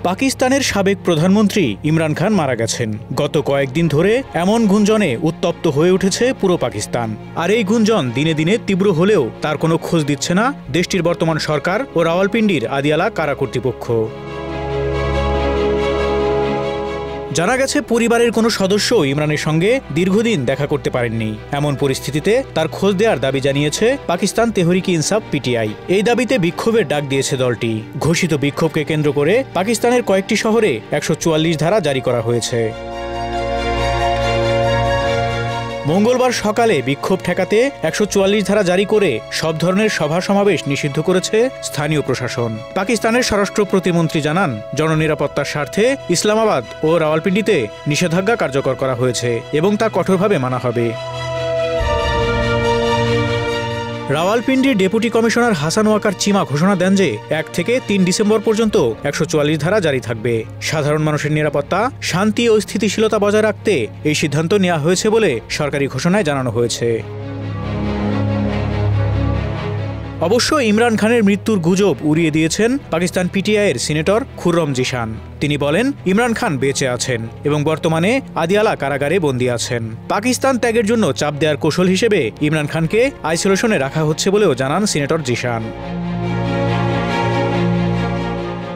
পাকিস্তানের সাবেক প্রধানমন্ত্রী ইমরান খান মারা গেছেন। গত কয়েকদিন ধরে এমন গুঞ্জনে উত্তপ্ত হয়ে উঠেছে পুরো পাকিস্তান। আর এই গুঞ্জন দিনে দিনে তীব্র হলেও তার কোনো খোঁজ দিচ্ছে না দেশটির বর্তমান সরকার ও রাওয়ালপিন্ডির আদিয়ালা কারা কর্তৃপক্ষ। জানা গেছে পরিবারের কোনো সদস্য ইমরানের সঙ্গে দীর্ঘদিন দেখা করতে পারেননি। এমন পরিস্থিতিতে তার খোঁজ দেওয়ার দাবি জানিয়েছে পাকিস্তান তেহরিক ইনসাফ পিটিআই। এই দাবিতে বিক্ষোভের ডাক দিয়েছে দলটি। ঘোষিত বিক্ষোভকে কেন্দ্র করে পাকিস্তানের কয়েকটি শহরে ১৪৪ ধারা জারি করা হয়েছে। মঙ্গলবার সকালে বিক্ষোভ ঠেকাতে ১৪৪ ধারা জারি করে সব ধরনের সভা সমাবেশ নিষিদ্ধ করেছে স্থানীয় প্রশাসন। পাকিস্তানের স্বরাষ্ট্র প্রতিমন্ত্রী জানান, জননিরাপত্তার স্বার্থে ইসলামাবাদ ও রাওয়ালপিন্ডিতে নিষেধাজ্ঞা কার্যকর করা হয়েছে এবং তা কঠোরভাবে মানা হবে। রাওয়ালপিন্ডির ডেপুটি কমিশনার হাসান ওয়াকার চিমা ঘোষণা দেন যে ১ থেকে ৩ ডিসেম্বর পর্যন্ত ১৪৪ ধারা জারি থাকবে। সাধারণ মানুষের নিরাপত্তা, শান্তি ও স্থিতিশীলতা বজায় রাখতে এই সিদ্ধান্ত নেওয়া হয়েছে বলে সরকারি ঘোষণায় জানানো হয়েছে। অবশ্য ইমরান খানের মৃত্যুর গুজব উড়িয়ে দিয়েছেন পাকিস্তান পিটিআইয়ের সিনেটর খুররম জিশান। তিনি বলেন, ইমরান খান বেঁচে আছেন এবং বর্তমানে আদিয়ালা কারাগারে বন্দী আছেন। পাকিস্তান ত্যাগের জন্য চাপ দেওয়ার কৌশল হিসেবে ইমরান খানকে আইসোলেশনে রাখা হচ্ছে বলেও জানান সিনেটর জিশান।